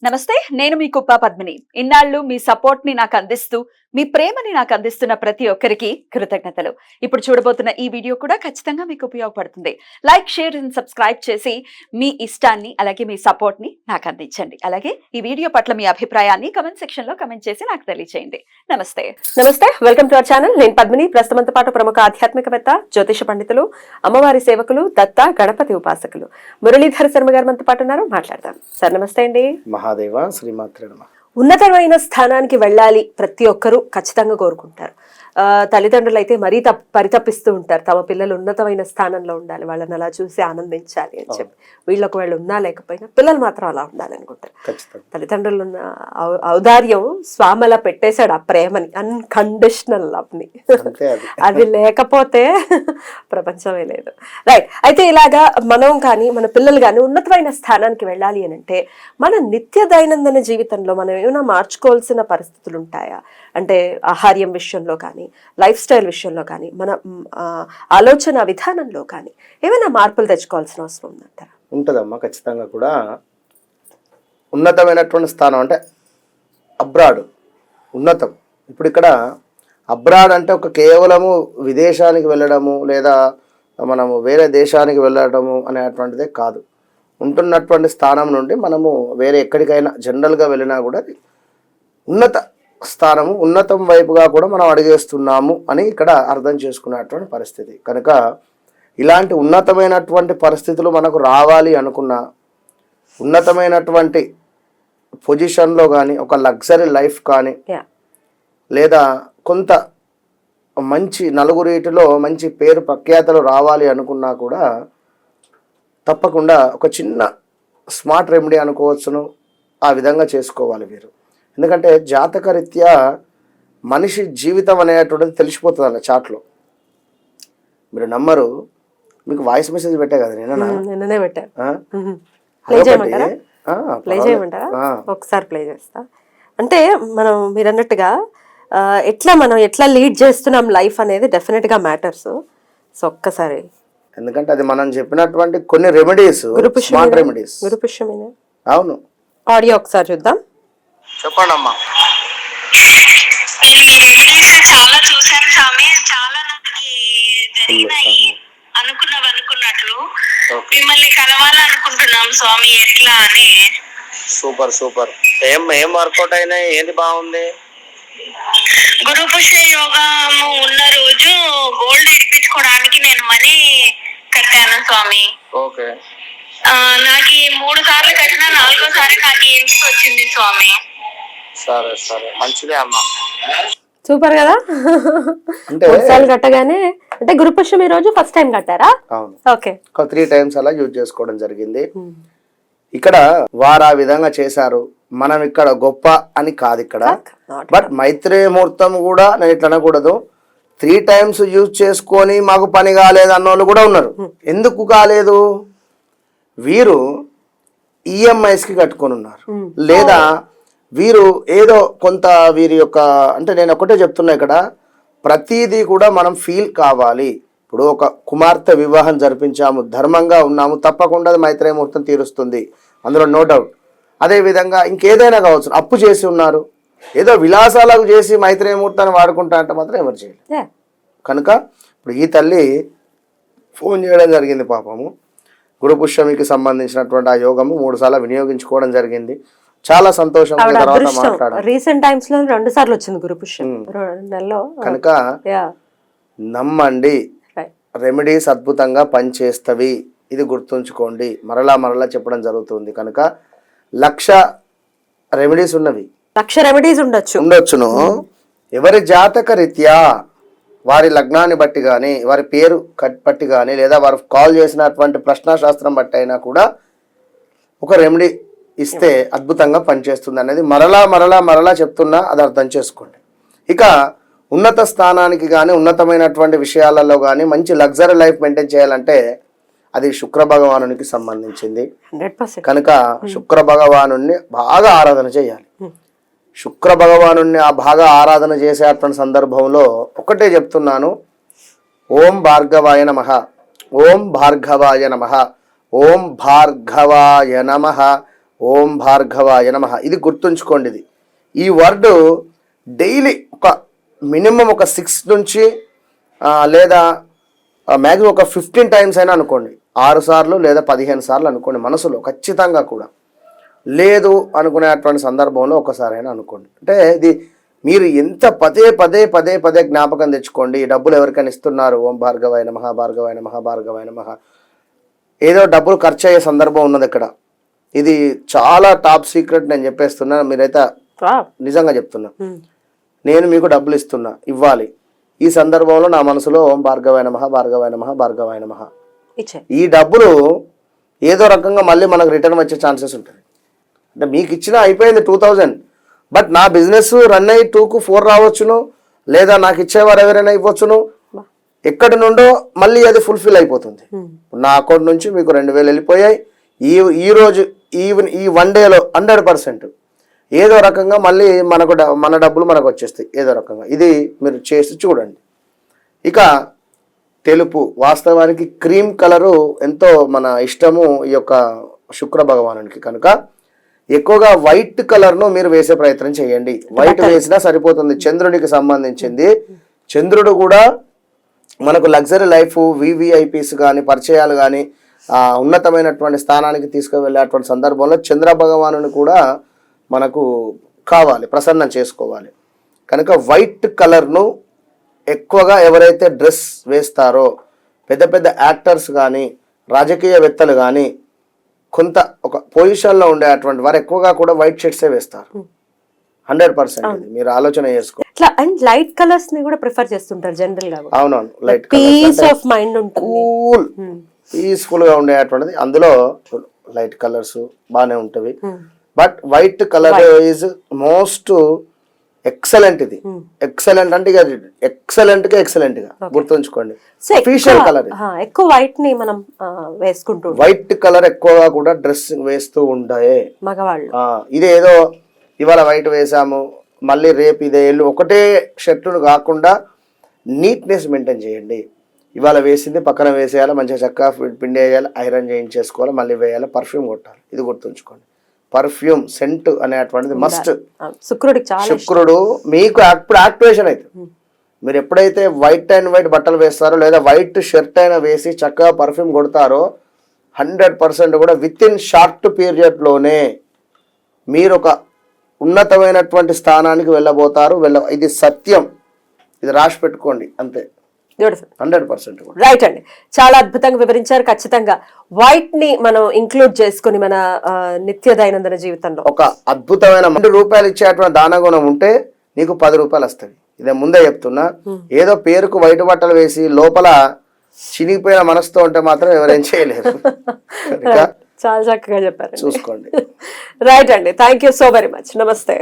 నమస్తే, నేను మీ కుప్ప పద్మిని. ఇన్నాళ్ళు మీ సపోర్ట్ ని నాకు అందిస్తూ, మీ ప్రేమని నాకు అందిస్తున్న ప్రతి ఒక్కరికి కృతజ్ఞతలు. ఇప్పుడు చూడబోతున్న ఈ వీడియో కూడా ఖచ్చితంగా మీకు ఉపయోగపడుతుంది. లైక్, షేర్ అండ్ సబ్స్క్రైబ్ చేసి మీ ఇష్టాన్ని అలాగే మీ సపోర్ట్ ని నాకు అందించండి. అలాగే ఈ వీడియో పట్ల మీ అభిప్రాయాన్ని కమెంట్ సెక్షన్ లో కమెంట్ చేసి నాకు తెలియజేయండి. నమస్తే. Welcome to our channel. నేను పద్మిని. ప్రస్తుతంతో పాటు ప్రముఖ ఆధ్యాత్మికవేత్త, జ్యోతిష పండితులు, అమ్మవారి సేవకులు, దత్త గణపతి ఉపాసకులు మురళీధర శర్మ గారు మనతో పాటు ఉన్నారు. మాట్లాడదాం. సార్ నమస్తే అండి. మహాదేవ శ్రీమాత్రే నమః. ఉన్నతమైన స్థానానికి వెళ్ళాలి ప్రతి ఒక్కరూ ఖచ్చితంగా కోరుకుంటారు. తల్లిదండ్రులు అయితే మరీ పరితపిస్తూ ఉంటారు, తమ పిల్లలు ఉన్నతమైన స్థానంలో ఉండాలి, వాళ్ళని అలా చూసి ఆనందించాలి అని చెప్పి. వీళ్ళు ఒకవేళ ఉన్నా లేకపోయినా పిల్లలు మాత్రం అలా ఉండాలనుకుంటారు. తల్లిదండ్రులు ఉన్న ఔదార్యం స్వామిలా పెట్టేశాడు ఆ ప్రేమని, అన్కండిషనల్ లవ్ ని. అది లేకపోతే ప్రపంచమే లేదు. రైట్. అయితే ఇలాగా మనం కానీ మన పిల్లలు కానీ ఉన్నతమైన స్థానానికి వెళ్ళాలి అని అంటే మన నిత్య దైనందిన జీవితంలో మనం ఏమైనా మార్చుకోవాల్సిన పరిస్థితులు ఉంటాయా? అంటే ఆహార్యం విషయంలో కానీ, లైఫ్ స్టైల్ విషయంలో కానీ, మన ఆలోచన విధానంలో కానీ ఏమైనా మార్పులు తెచ్చుకోవాల్సిన అవసరం ఉందంటారా? ఉంటుందమ్మా, ఖచ్చితంగా కూడా. ఉన్నతమైనటువంటి స్థానం అంటే అబ్రాడ్ ఉన్నతం. ఇప్పుడు ఇక్కడ అబ్రాడ్ అంటే ఒక కేవలము విదేశానికి వెళ్ళడము లేదా మనము వేరే దేశానికి వెళ్ళడము అనేటువంటిదే కాదు. ఉంటున్నటువంటి స్థానం నుండి మనము వేరే ఎక్కడికైనా జనరల్గా వెళ్ళినా కూడా ఉన్నత స్థానము, ఉన్నతం వైపుగా కూడా మనం అడిగేస్తున్నాము అని ఇక్కడ అర్థం చేసుకునేటువంటి పరిస్థితి. కనుక ఇలాంటి ఉన్నతమైనటువంటి పరిస్థితులు మనకు రావాలి అనుకున్నా, ఉన్నతమైనటువంటి పొజిషన్లో కానీ, ఒక లగ్జరీ లైఫ్ కానీ, లేదా కొంత మంచి నలుగురిటిలో మంచి పేరు ప్రఖ్యాతలు రావాలి అనుకున్నా కూడా తప్పకుండా ఒక చిన్న స్మార్ట్ రెమెడీ అనుకోవచ్చును, ఆ విధంగా చేసుకోవాలి వీరు. ఎందుకంటే జాతకరీత్యా మనిషి జీవితం అనేటువంటిది తెలిసిపోతుంది అన్న చాట్లో. మీరు నమ్మరు, మీకు వాయిస్ మెసేజ్ పెట్టా కదా నిన్ననే పెట్టా. ఒకసారి ప్లే చేస్తా. అంటే మీరు అన్నట్టుగా మనం ఎట్లా లీడ్ చేస్తున్నాం లైఫ్ అనేది డెఫినెట్ గా మ్యాటర్స్. సో ఒక్కసారి, ఎందుకంటే అది మనం చెప్పినటువంటి కొన్ని రెమెడీస్, స్మార్ట్ రెమెడీస్. గురుపుష్యమేనా? అవును. ఆడియో ఒకసారి చూద్దాం. చెప్పండి అమ్మా. నేను ఈ రెమెడీస్ చాలా చూసాను స్వామి, చాలా నాకు జరిగినాయి అనుకున్నట్లు. మిమ్మల్ని కలవాలనుకుంటున్నాం స్వామి, ఎట్లా అని. Super super. ఏం వర్కౌట్ అయినాయి? ఏంది బాగుంది? గురుపుష యోగము ఉన్న రోజు గోల్డ్ ఇడిపించుకోవడానికి నేను మనీ కట్టాను స్వామి. ఓకే. నాకు 3 సార్లు కట్టినా 4వ సారి నాకు ఇంటికి వచ్చింది స్వామి. సరే సరే, మంచిదే అమ్మా. సూపర్ కదా. అంటే 3 సార్లు కట్టగానే, అంటే గురుపుష్యం ఈ రోజు ఫస్ట్ టైం కట్టారా? అవును. ఓకే. 3 టైమ్స్ అలా యూజ్ చేసుకోవడం జరిగింది. ఇక్కడ వారు ఆ విధంగా చేశారు, మనం ఇక్కడ గొప్ప అని కాదు ఇక్కడ. బట్ మైత్రేయ ముహూర్తం కూడా నేను ఇట్లా అనకూడదు. 3 టైమ్స్ యూజ్ చేసుకొని మాకు పని కాలేదు అన్నోళ్ళు కూడా ఉన్నారు. ఎందుకు కాలేదు? వీరు ఈఎంఐస్కి కట్టుకొని ఉన్నారు, లేదా వీరు ఏదో కొంత వీరి యొక్క, అంటే నేను ఒకటే చెప్తున్నా, ఇక్కడ ప్రతిదీ కూడా మనం ఫీల్ కావాలి. ఇప్పుడు ఒక కుమార్తె వివాహం జరిపించాము, ధర్మంగా ఉన్నాము, తప్పకుండా మైత్రేయ ముహూర్తం తీరుస్తుంది, అందులో నో డౌట్. అదేవిధంగా ఇంకేదైనా కావచ్చు, అప్పు చేసి ఉన్నారు, ఏదో విలాసాలకు చేసి మైత్రేయ ముహూర్తాన్ని వాడుకుంటా అంటే మాత్రం ఎవరు చేయలేదు. కనుక ఇప్పుడు ఈ తల్లి ఫోన్ చేయడం జరిగింది. పాపము గురుపుష్యమికి సంబంధించినటువంటి ఆ యోగము 3 సార్లు వినియోగించుకోవడం జరిగింది. చాలా సంతోషం. రీసెంట్ టైమ్స్ లో 2 సార్లు వచ్చింది గురుపుష్యం. కనుక నమ్మండి, రెమెడీస్ అద్భుతంగా పనిచేస్తవి. ఇది గుర్తుంచుకోండి, మరలా చెప్పడం జరుగుతుంది. కనుక 1,00,000 రెమెడీస్ ఉన్నవి, 1,00,000 రెమెడీస్ ఉండొచ్చును. ఎవరి జాతక రీత్యా, వారి లగ్నాన్ని బట్టి కానీ, వారి పేరు బట్టి కానీ, లేదా వారు కాల్ చేసినటువంటి ప్రశ్నాశాస్త్రం బట్టి అయినా కూడా ఒక రెమెడీ ఇస్తే అద్భుతంగా పనిచేస్తుంది అనేది మరలా చెప్తున్నా, అది అర్థం చేసుకోండి. ఇక ఉన్నత స్థానానికి కానీ, ఉన్నతమైనటువంటి విషయాలలో కానీ మంచి లగ్జరీ లైఫ్ మెయింటైన్ చేయాలంటే అది శుక్ర భగవానునికి సంబంధించింది. కనుక శుక్ర భగవాను బాగా ఆరాధన చేయాలి. శుక్ర భగవాను బాగా ఆరాధన చేసేటువంటి సందర్భంలో ఒకటే చెప్తున్నాను, ఓం భార్గవాయ నమః, ఓం భార్గవాయ నమః, ఓం భార్గవాయ నమః, ఓం భార్గవాయ నమః. ఇది గుర్తుంచుకోండి. ఇది ఈ వర్డ్ డైలీ ఒక మినిమం ఒక 6 నుంచి లేదా మ్యాక్సిమం ఒక 15 టైమ్స్ అయినా అనుకోండి. 6 సార్లు లేదా 15 సార్లు అనుకోండి మనసులో ఖచ్చితంగా కూడా. లేదు అనుకునేటువంటి సందర్భంలో ఒకసారైనా అనుకోండి. అంటే ఇది మీరు ఎంత పదే పదే పదే పదే జ్ఞాపకం తెచ్చుకోండి. డబ్బులు ఎవరికైనా ఇస్తున్నారు, ఓం భార్గవాయ నమః భార్గవాయ నమః భార్గవాయ నమః. ఏదో డబ్బులు ఖర్చు అయ్యే సందర్భం ఉన్నది ఇక్కడ. ఇది చాలా టాప్ సీక్రెట్ నేను చెప్పేస్తున్నా. మీరైతే నిజంగా చెప్తున్నా, నేను మీకు డబ్బులు ఇస్తున్నా, ఇవ్వాలి. ఈ సందర్భంలో నా మనసులో ఓం భార్గవాయ నమః భార్గవాయ నమః భార్గవాయ నమః. ఈ డబ్బులు ఏదో రకంగా మళ్ళీ మనకు రిటర్న్ వచ్చే ఛాన్సెస్ ఉంటుంది. అంటే మీకు ఇచ్చిన అయిపోయింది 2000, బట్ నా బిజినెస్ రన్ అయ్యి 2కు 4 రావచ్చును, లేదా నాకు ఇచ్చేవారు ఎవరైనా ఇవ్వచ్చును. ఎక్కడి నుండో మళ్ళీ అది ఫుల్ఫిల్ అయిపోతుంది. నా అకౌంట్ నుంచి మీకు 2000 వెళ్ళిపోయాయి. ఈ రోజు ఈ 1 డేలో 100% ఏదో రకంగా మళ్ళీ మన డబ్బులు మనకు వచ్చేస్తాయి ఏదో రకంగా. ఇది మీరు చేసి చూడండి. ఇక తెలుపు, వాస్తవానికి క్రీమ్ కలరు ఎంతో మన ఇష్టము ఈ యొక్క శుక్ర భగవానునికి. కనుక ఎక్కువగా వైట్ కలర్ను మీరు వేసే ప్రయత్నం చేయండి. వైట్ వేసినా సరిపోతుంది. చంద్రుడికి సంబంధించింది. చంద్రుడు కూడా మనకు లగ్జరీ లైఫ్, వివిఐపీస్ కానీ, పరిచయాలు కానీ, ఉన్నతమైనటువంటి స్థానానికి తీసుకువెళ్ళేటువంటి సందర్భంలో చంద్ర భగవానుని కూడా మనకు కావాలి, ప్రసన్నం చేసుకోవాలి. కనుక వైట్ కలర్ను ఎక్కువగా ఎవరైతే డ్రెస్ వేస్తారో, పెద్ద పెద్ద యాక్టర్స్ కానీ, రాజకీయవేత్తలు కానీ, కొంత ఒక పొజిషన్లో ఉండేటువంటి వారు ఎక్కువగా కూడా వైట్ షర్ట్సే వేస్తారు. 100% మీరు ఆలోచన చేసుకో. అండ్ లైట్ కలర్స్ ని కూడా ప్రిఫర్ చేస్తుంటారు జనరల్ గా. అవునవును, లైట్ పీస్ ఆఫ్ మైండ్ ఉంటుంది, కూల్ పీస్ఫుల్ గా ఉండేటువంటిది. అందులో లైట్ కలర్స్ బాగానే ఉంటవి. But white colour is most excellent. ఇది ఎక్సలెంట్ అంటే ఎక్సలెంట్ గా గుర్తుంచుకోండి. అఫీషియల్ కలర్ ఎక్కువ వైట్ ని మనం వేసుకుంటూ, వైట్ కలర్ ఎక్కువగా కూడా డ్రెస్ వేస్తూ ఉంటాయి మగవాళ్ళు. ఇది ఏదో ఇవాళ వైట్ వేసాము మళ్ళీ రేపు ఇదే ఎల్లు ఒకటే షర్టును కాకుండా నీట్నెస్ మెయింటైన్ చేయండి. ఇవాళ వేసింది పక్కన వేసేయాలి, మంచిగా చక్కగా పిండి వేయాలి, ఐరన్ చేయించేసుకోవాలి, మళ్ళీ వేయాలి, పర్ఫ్యూమ్ కొట్టాలి. ఇది గుర్తుంచుకోండి. పర్ఫ్యూమ్ సెంట్ అనేటువంటిది మస్ట్. శుక్రుడు మీకు అప్పుడు యాక్టివేషన్ అవుతుంది. మీరు ఎప్పుడైతే వైట్ అండ్ వైట్ బట్టలు వేస్తారో, లేదా వైట్ షర్ట్ అయినా వేసి చక్కగా పర్ఫ్యూమ్ కొడతారో, 100% కూడా విత్ ఇన్ షార్ట్ పీరియడ్లోనే మీరు ఒక ఉన్నతమైనటువంటి స్థానానికి వెళ్ళబోతారు. ఇది సత్యం, ఇది రాసి పెట్టుకోండి అంతే. 100% రైట్ అండి, చాలా అద్భుతంగా వివరించారు. ఖచ్చితంగా వైట్ ని మనం ఇంక్లూడ్ చేసుకుని మన నిత్య దైనందిన జీవితంలో ఒక అద్భుతమైన ₹2 ఇచ్చేటువంటి దాన గుణం ఉంటే నీకు ₹10 వస్తుంది. ఇదే ముందే చెప్తున్నా. ఏదో పేరుకు వైట్ బట్టలు వేసి లోపల చినిగిపోయిన మనసుతో ఉంటే మాత్రం ఎవరేం చేయలేరు. చాలా చక్కగా చెప్పారు, చూసుకోండి. రైట్ అండి, thank you so very much. నమస్తే.